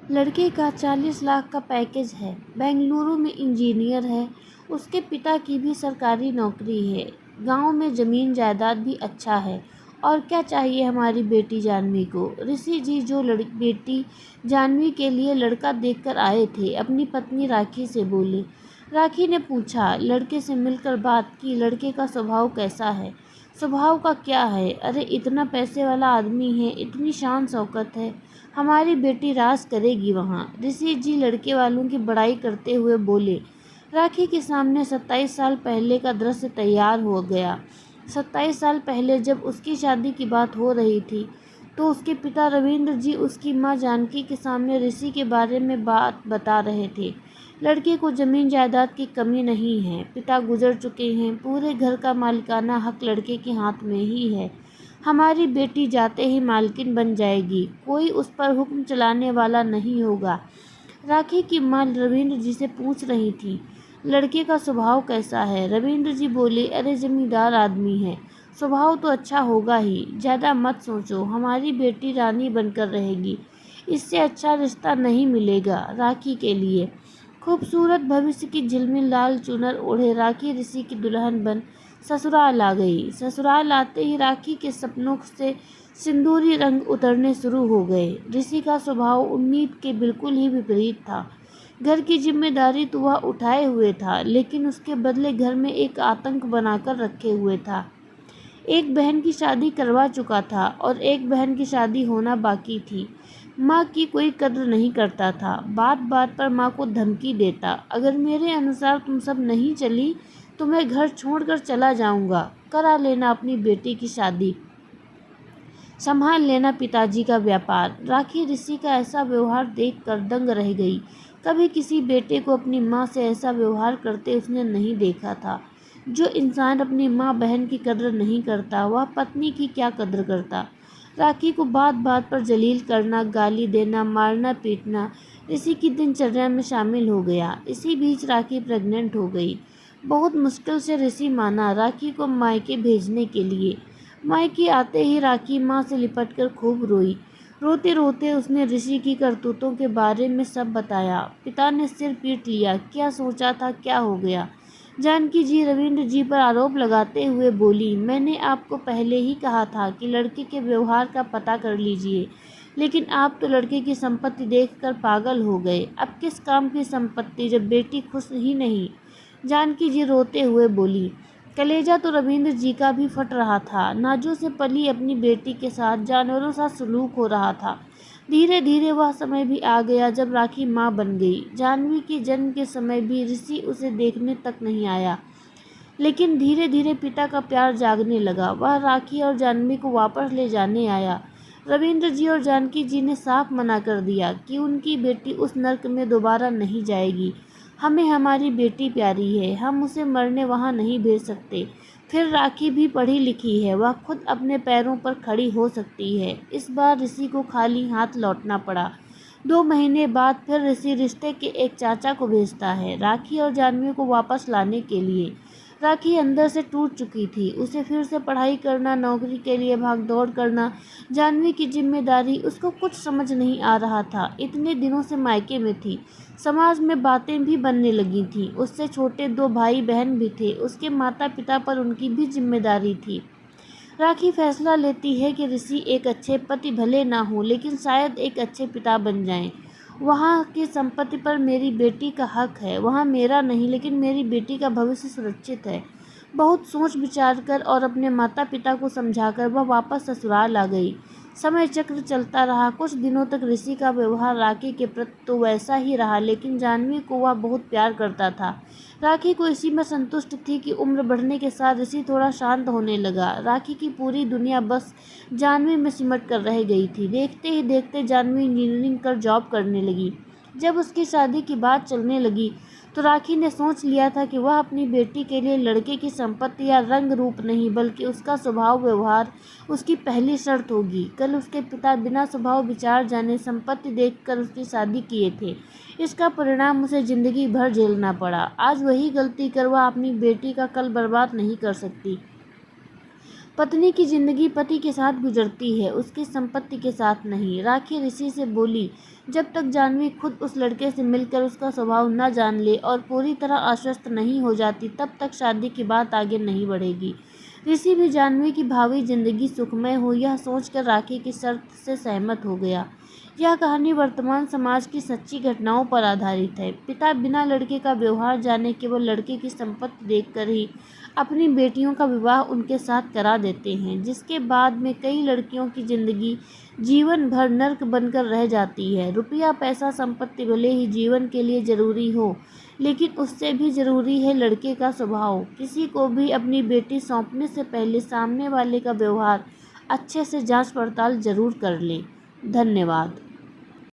लड़के का 40 लाख का पैकेज है, बेंगलुरु में इंजीनियर है, उसके पिता की भी सरकारी नौकरी है, गांव में ज़मीन जायदाद भी अच्छा है। और क्या चाहिए हमारी बेटी जाह्नवी को। ऋषि जी जो बेटी जाह्नवी के लिए लड़का देखकर आए थे, अपनी पत्नी राखी से बोले। राखी ने पूछा, लड़के से मिलकर बात की, लड़के का स्वभाव कैसा है। स्वभाव का क्या है, अरे इतना पैसे वाला आदमी है, इतनी शान शौकत है, हमारी बेटी राज करेगी वहाँ। ऋषि जी लड़के वालों की बड़ाई करते हुए बोले। राखी के सामने 27 साल पहले का दृश्य तैयार हो गया। 27 साल पहले जब उसकी शादी की बात हो रही थी, तो उसके पिता रविंद्र जी उसकी माँ जानकी के सामने ऋषि के बारे में बात बता रहे थे। लड़के को जमीन जायदाद की कमी नहीं है, पिता गुजर चुके हैं, पूरे घर का मालिकाना हक लड़के के हाथ में ही है। हमारी बेटी जाते ही मालकिन बन जाएगी, कोई उस पर हुक्म चलाने वाला नहीं होगा। राखी की माँ रविंद्र जी से पूछ रही थी, लड़के का स्वभाव कैसा है। रविंद्र जी बोले, अरे जमींदार आदमी है, स्वभाव तो अच्छा होगा ही, ज़्यादा मत सोचो, हमारी बेटी रानी बनकर रहेगी, इससे अच्छा रिश्ता नहीं मिलेगा राखी के लिए। खूबसूरत भविष्य की झिलमिल लाल चुनर ओढ़े राखी ऋषि की दुल्हन बन ससुराल आ गई। ससुराल आते ही राखी के सपनों से सिंदूरी रंग उतरने शुरू हो गए। ऋषि का स्वभाव उम्मीद के बिल्कुल ही विपरीत था। घर की जिम्मेदारी तो वह उठाए हुए था, लेकिन उसके बदले घर में एक आतंक बनाकर रखे हुए था। एक बहन की शादी करवा चुका था और एक बहन की शादी होना बाकी थी। माँ की कोई कद्र नहीं करता था, बात बात पर माँ को धमकी देता, अगर मेरे अनुसार तुम सब नहीं चली तो मैं घर छोड़कर चला जाऊंगा, करा लेना अपनी बेटी की शादी, संभाल लेना पिताजी का व्यापार। राखी ऋषि का ऐसा व्यवहार देखकर दंग रह गई। कभी किसी बेटे को अपनी माँ से ऐसा व्यवहार करते उसने नहीं देखा था। जो इंसान अपनी माँ बहन की कद्र नहीं करता, वह पत्नी की क्या कद्र करता। राखी को बात बात पर जलील करना, गाली देना, मारना पीटना ऋषि की दिनचर्या में शामिल हो गया। इसी बीच राखी प्रेग्नेंट हो गई। बहुत मुश्किल से ऋषि माना राखी को मायके भेजने के लिए। मायके आते ही राखी माँ से लिपटकर खूब रोई। रोते रोते उसने ऋषि की करतूतों के बारे में सब बताया। पिता ने सिर पीट लिया, क्या सोचा था, क्या हो गया। जानकी जी रविंद्र जी पर आरोप लगाते हुए बोली, मैंने आपको पहले ही कहा था कि लड़के के व्यवहार का पता कर लीजिए, लेकिन आप तो लड़के की संपत्ति देखकर पागल हो गए। अब किस काम की संपत्ति जब बेटी खुश ही नहीं। जानकी जी रोते हुए बोली। कलेजा तो रविंद्र जी का भी फट रहा था। नाजों से पली अपनी बेटी के साथ जानवरों सा सलूक हो रहा था। धीरे धीरे वह समय भी आ गया जब राखी माँ बन गई। जाह्नवी के जन्म के समय भी ऋषि उसे देखने तक नहीं आया, लेकिन धीरे धीरे पिता का प्यार जागने लगा। वह राखी और जाह्नवी को वापस ले जाने आया। रविंद्र जी और जानकी जी ने साफ मना कर दिया कि उनकी बेटी उस नर्क में दोबारा नहीं जाएगी। हमें हमारी बेटी प्यारी है, हम उसे मरने वहाँ नहीं भेज सकते। फिर राखी भी पढ़ी लिखी है, वह खुद अपने पैरों पर खड़ी हो सकती है। इस बार ऋषि को खाली हाथ लौटना पड़ा। 2 महीने बाद फिर ऋषि रिश्ते के एक चाचा को भेजता है राखी और जाह्नवी को वापस लाने के लिए। राखी अंदर से टूट चुकी थी। उसे फिर से पढ़ाई करना, नौकरी के लिए भागदौड़ करना, जाह्नवी की जिम्मेदारी, उसको कुछ समझ नहीं आ रहा था। इतने दिनों से मायके में थी, समाज में बातें भी बनने लगी थीं। उससे छोटे 2 भाई बहन भी थे, उसके माता पिता पर उनकी भी जिम्मेदारी थी। राखी फैसला लेती है कि ऋषि एक अच्छे पति भले ना हो, लेकिन शायद एक अच्छे पिता बन जाएं। वहाँ की संपत्ति पर मेरी बेटी का हक है, वहाँ मेरा नहीं, लेकिन मेरी बेटी का भविष्य सुरक्षित है। बहुत सोच विचार कर और अपने माता पिता को समझाकर वह वापस ससुराल आ गई। समय चक्र चलता रहा। कुछ दिनों तक ऋषि का व्यवहार राखी के प्रति तो वैसा ही रहा, लेकिन जाह्नवी को वह बहुत प्यार करता था। राखी को इसी में संतुष्ट थी कि उम्र बढ़ने के साथ ऋषि थोड़ा शांत होने लगा। राखी की पूरी दुनिया बस जाह्नवी में सिमट कर रह गई थी। देखते ही देखते जाह्नवी इंजीनियरिंग कर जॉब करने लगी। जब उसकी शादी की बात चलने लगी तो राखी ने सोच लिया था कि वह अपनी बेटी के लिए लड़के की संपत्ति या रंग रूप नहीं, बल्कि उसका स्वभाव व्यवहार उसकी पहली शर्त होगी। कल उसके पिता बिना स्वभाव विचार जाने संपत्ति देखकर उसकी शादी किए थे। इसका परिणाम उसे जिंदगी भर झेलना पड़ा। आज वही गलती कर वह अपनी बेटी का कल बर्बाद नहीं कर सकती। पत्नी की जिंदगी पति के साथ गुजरती है, उसकी संपत्ति के साथ नहीं। राखी ऋषि से बोली, जब तक जाह्नवी खुद उस लड़के से मिलकर उसका स्वभाव न जान ले और पूरी तरह आश्वस्त नहीं हो जाती, तब तक शादी की बात आगे नहीं बढ़ेगी। ऋषि भी जाह्नवी की भावी जिंदगी सुखमय हो, यह सोचकर राखी की शर्त से सहमत हो गया। यह कहानी वर्तमान समाज की सच्ची घटनाओं पर आधारित है। पिता बिना लड़के का व्यवहार जाने केवल लड़के की संपत्ति देखकर ही अपनी बेटियों का विवाह उनके साथ करा देते हैं, जिसके बाद में कई लड़कियों की जिंदगी जीवन भर नर्क बनकर रह जाती है। रुपया, पैसा, संपत्ति भले ही जीवन के लिए जरूरी हो, लेकिन उससे भी जरूरी है लड़के का स्वभाव। किसी को भी अपनी बेटी सौंपने से पहले सामने वाले का व्यवहार अच्छे से जांच पड़ताल जरूर कर लें। धन्यवाद।